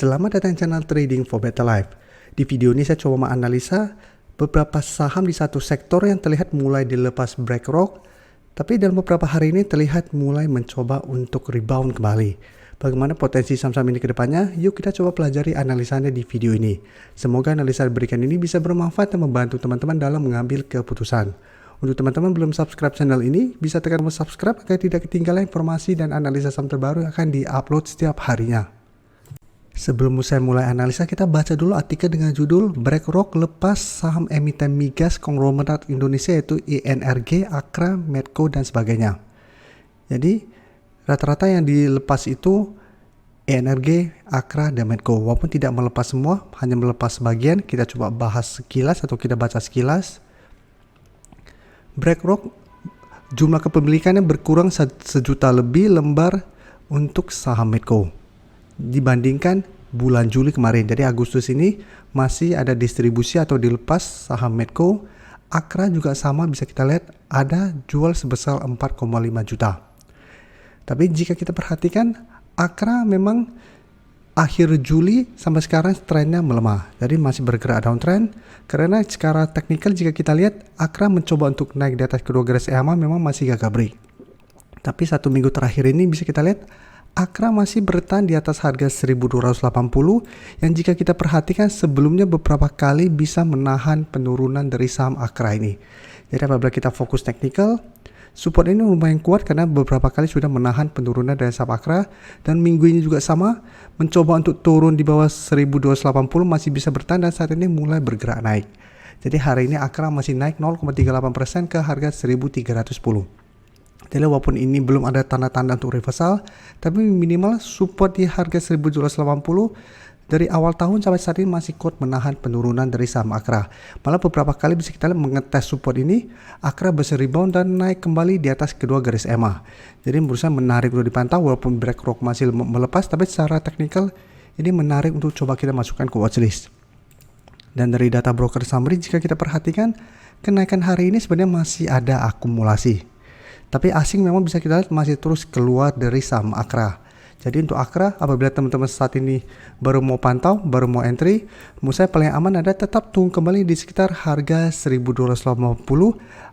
Selamat datang di channel Trading for Better Life. Di video ini saya coba menganalisa beberapa saham di satu sektor yang terlihat mulai dilepas break rock, tapi dalam beberapa hari ini terlihat mulai mencoba untuk rebound kembali. Bagaimana potensi saham-saham ini ke depannya? Yuk kita coba pelajari analisanya di video ini. Semoga analisa diberikan ini bisa bermanfaat dan membantu teman-teman dalam mengambil keputusan. Untuk teman-teman belum subscribe channel ini, bisa tekan tombol subscribe agar tidak ketinggalan informasi dan analisa saham terbaru yang akan diupload setiap harinya. Sebelum saya mulai analisa, kita baca dulu artikel dengan judul BlackRock lepas saham emiten migas konglomerat Indonesia yaitu INRG, Akra, Medco, dan sebagainya. Jadi rata-rata yang dilepas itu INRG, Akra, dan Medco. Walaupun tidak melepas semua, hanya melepas sebagian. Kita coba bahas sekilas atau kita baca sekilas. BlackRock jumlah kepemilikannya berkurang 1 juta lebih lembar untuk saham Medco dibandingkan bulan Juli kemarin. Jadi Agustus ini masih ada distribusi atau dilepas saham Medco. Akra juga sama, bisa kita lihat ada jual sebesar 4,5 juta. Tapi jika kita perhatikan, Akra memang akhir Juli sampai sekarang trennya melemah. Jadi masih bergerak downtrend karena secara teknikal jika kita lihat Akra mencoba untuk naik di atas kedua garis EMA memang masih gagal break. Tapi 1 minggu terakhir ini bisa kita lihat Akra masih bertahan di atas harga 1280 yang jika kita perhatikan sebelumnya beberapa kali bisa menahan penurunan dari saham Akra ini. Jadi apabila kita fokus teknikal, support ini lumayan kuat karena beberapa kali sudah menahan penurunan dari saham Akra, dan minggu ini juga sama mencoba untuk turun di bawah 1280 masih bisa bertahan dan saat ini mulai bergerak naik. Jadi hari ini Akra masih naik 0,38% ke harga 1310. Jadi walaupun ini belum ada tanda-tanda untuk reversal, tapi minimal support di harga 1280 dari awal tahun sampai saat ini masih kuat menahan penurunan dari saham Akra. Malah beberapa kali bisa kita mengetes support ini, Akra bisa rebound dan naik kembali di atas kedua garis EMA. Jadi menurut saya menarik untuk dipantau walaupun BlackRock masih melepas, tapi secara teknikal ini menarik untuk coba kita masukkan ke watchlist. Dan dari data broker summary jika kita perhatikan, kenaikan hari ini sebenarnya masih ada akumulasi. Tapi asing memang bisa kita lihat masih terus keluar dari saham Akra. Jadi untuk Akra, apabila teman-teman saat ini baru mau pantau, baru mau entry, menurut saya paling aman ada tetap tunggu kembali di sekitar harga 1280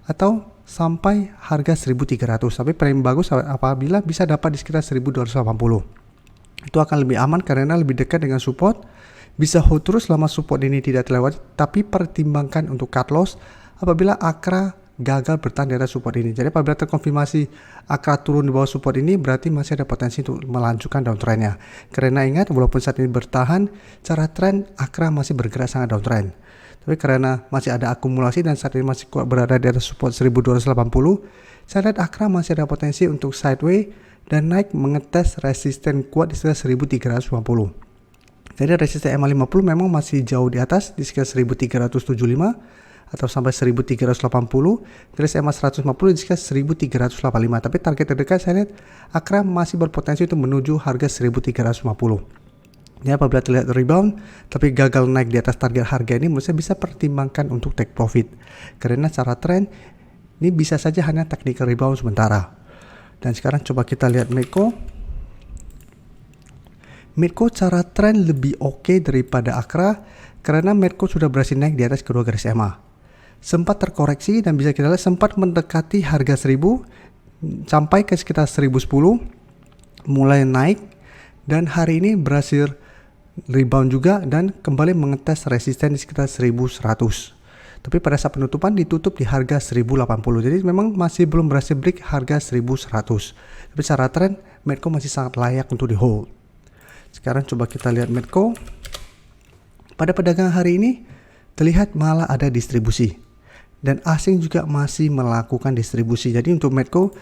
atau sampai harga 1300. Tapi paling bagus apabila bisa dapat di sekitar 1280. Itu akan lebih aman karena lebih dekat dengan support. Bisa hold terus selama support ini tidak terlewati, tapi pertimbangkan untuk cut loss apabila Akra gagal bertahan di atas support ini. Jadi apabila terkonfirmasi Akra turun di bawah support ini, berarti masih ada potensi untuk melanjutkan downtrendnya. Karena ingat, walaupun saat ini bertahan, cara tren Akra masih bergerak sangat downtrend. Tapi karena masih ada akumulasi dan saat ini masih kuat berada di atas support 1280, saya lihat Akra masih ada potensi untuk sideways dan naik mengetes resisten kuat di sekitar 1350. Jadi resisten MA50 memang masih jauh di atas di sekitar 1375 atau sampai 1380, terus EMA 150 di sekitar 1385. Tapi target terdekat saya lihat Akra masih berpotensi untuk menuju harga 1350. Ya, apabila terlihat rebound tapi gagal naik di atas target harga ini, menurut saya bisa pertimbangkan untuk take profit. Karena secara tren ini bisa saja hanya technical rebound sementara. Dan sekarang coba kita lihat Medco. Medco cara tren lebih oke daripada Akra karena Medco sudah berhasil naik di atas kedua garis EMA. Sempat terkoreksi dan bisa kita lihat sempat mendekati harga 1000 sampai ke sekitar 1010, mulai naik dan hari ini berhasil rebound juga dan kembali mengetes resisten di sekitar 1100. Tapi pada saat penutupan ditutup di harga 1080. Jadi memang masih belum berhasil break harga 1100. Tapi secara tren Medco masih sangat layak untuk di hold. Sekarang coba kita lihat Medco. Pada perdagangan hari ini terlihat malah ada distribusi. Dan asing juga masih melakukan distribusi. Jadi untuk Medco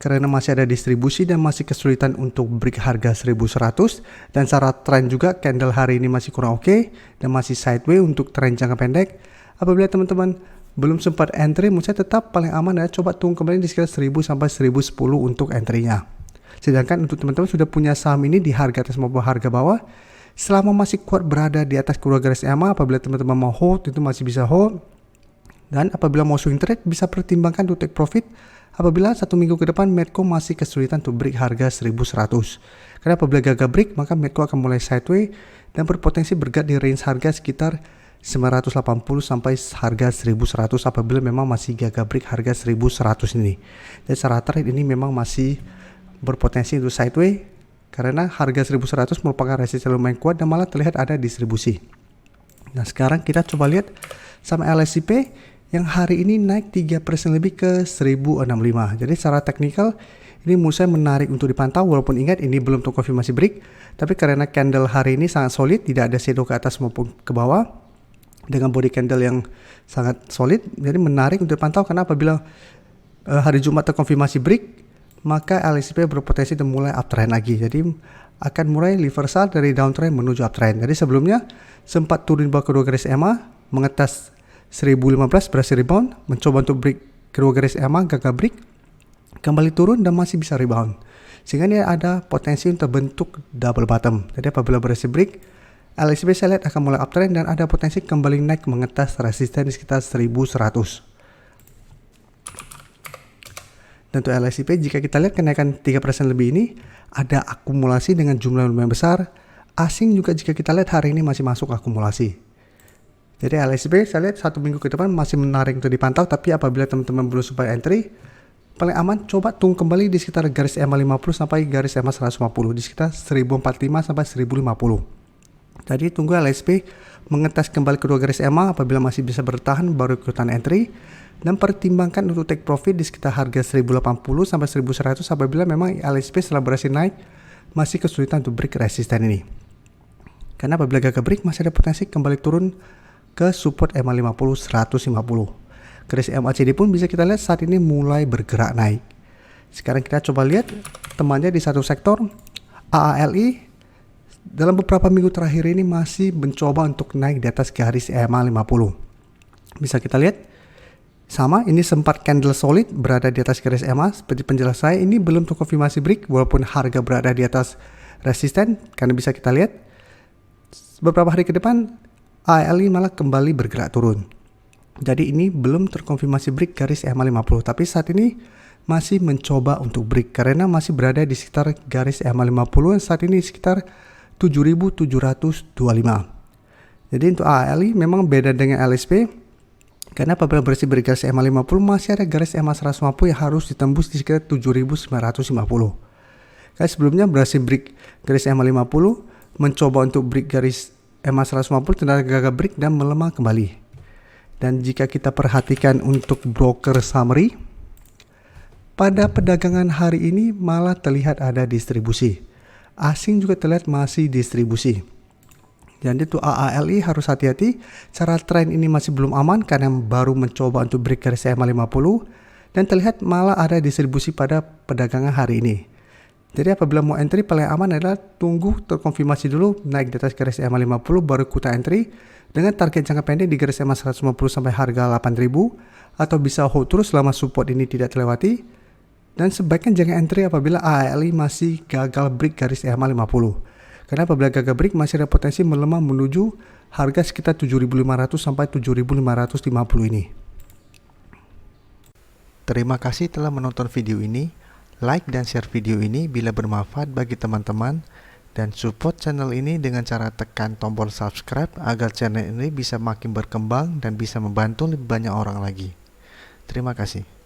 karena masih ada distribusi dan masih kesulitan untuk break harga 1100 dan secara tren juga candle hari ini masih kurang oke dan masih sideways untuk tren jangka pendek. Apabila teman-teman belum sempat entry, menurut saya tetap paling aman adalah coba tunggu kembali di sekitar 1000 sampai 1010 untuk entry-nya. Sedangkan untuk teman-teman sudah punya saham ini di harga atas maupun harga bawah, selama masih kuat berada di atas kedua garis EMA, apabila teman-teman mau hold itu masih bisa hold. Dan apabila mau swing trade bisa pertimbangkan untuk take profit apabila 1 minggu ke depan Medco masih kesulitan untuk break harga 1100. Karena apabila gagal break maka Medco akan mulai sideways dan berpotensi bergerak di range harga sekitar 980 sampai harga 1100 apabila memang masih gagal break harga 1100 ini. Dan secara trade ini memang masih berpotensi untuk sideway karena harga 1100 merupakan resisten lumayan kuat dan malah terlihat ada distribusi. Nah, sekarang kita coba lihat sama LSIP yang hari ini naik 3% lebih ke 1065. Jadi secara teknikal ini menurut saya menarik untuk dipantau, walaupun ingat ini belum terkonfirmasi break, tapi karena candle hari ini sangat solid, tidak ada shadow ke atas maupun ke bawah dengan body candle yang sangat solid, jadi menarik untuk dipantau karena apabila hari Jumat terkonfirmasi break, maka LSIP berpotensi untuk mulai uptrend lagi. Jadi akan mulai reversal dari downtrend menuju uptrend. Jadi sebelumnya sempat turun bawah kedua garis EMA, mengetas 1015 berhasil rebound, mencoba untuk break kedua garis EMA, gagal break, kembali turun dan masih bisa rebound. Sehingga ini ada potensi untuk bentuk double bottom. Jadi apabila berhasil break, LSIP saya lihat akan mulai uptrend dan ada potensi kembali naik mengetas resisten di sekitar 1100. Dan untuk LSIP jika kita lihat kenaikan 3% lebih ini ada akumulasi dengan jumlah lumayan besar. Asing juga jika kita lihat hari ini masih masuk akumulasi. Jadi LSIP saya lihat 1 minggu ke depan masih menarik untuk dipantau, tapi apabila teman-teman belum sempat entry, paling aman coba tunggu kembali di sekitar garis EMA 50 sampai garis EMA 150 di sekitar 1045 sampai 1050. Jadi tunggu LSIP mengetes kembali kedua garis EMA, apabila masih bisa bertahan baru ikutan entry, dan pertimbangkan untuk take profit di sekitar harga 1080 sampai 1100 apabila memang LSIP setelah berhasil naik masih kesulitan untuk break resisten ini. Karena apabila gagal break masih ada potensi kembali turun ke support EMA 50 150. Garis MACD pun bisa kita lihat saat ini mulai bergerak naik. Sekarang kita coba lihat temannya di satu sektor. AALI dalam beberapa minggu terakhir ini masih mencoba untuk naik di atas garis EMA 50. Bisa kita lihat sama, ini sempat candle solid berada di atas garis EMA. Seperti penjelasan saya, ini belum terkonfirmasi break walaupun harga berada di atas resisten. Karena bisa kita lihat beberapa hari ke depan AALI malah kembali bergerak turun. Jadi ini belum terkonfirmasi break garis EMA 50, tapi saat ini masih mencoba untuk break karena masih berada di sekitar garis EMA 50 yang saat ini sekitar 7.725. Jadi untuk AALI memang beda dengan LSP karena apabila berhasil break garis EMA 50 masih ada garis EMA 150 yang harus ditembus di sekitar 7.950. Karena sebelumnya berhasil break garis EMA 50, mencoba untuk break garis EMA 150 ternyata gagal break dan melemah kembali. Dan jika kita perhatikan untuk broker summary, pada perdagangan hari ini malah terlihat ada distribusi. Asing juga terlihat masih distribusi. Jadi itu AALI harus hati-hati. Cara tren ini masih belum aman karena baru mencoba untuk break garis EMA 50 dan terlihat malah ada distribusi pada perdagangan hari ini. Jadi apabila mau entry paling aman adalah tunggu terkonfirmasi dulu naik di atas garis EMA 50 baru kita entry dengan target jangka pendek di garis EMA 150 sampai harga 8.000 atau bisa hold terus selama support ini tidak terlewati. Dan sebaiknya jangan entry apabila AALI masih gagal break garis EMA 50. Karena apabila gagal break masih ada potensi melemah menuju harga sekitar 7.500 sampai 7.550 ini. Terima kasih telah menonton video ini. Like dan share video ini bila bermanfaat bagi teman-teman, dan support channel ini dengan cara tekan tombol subscribe agar channel ini bisa makin berkembang dan bisa membantu lebih banyak orang lagi. Terima kasih.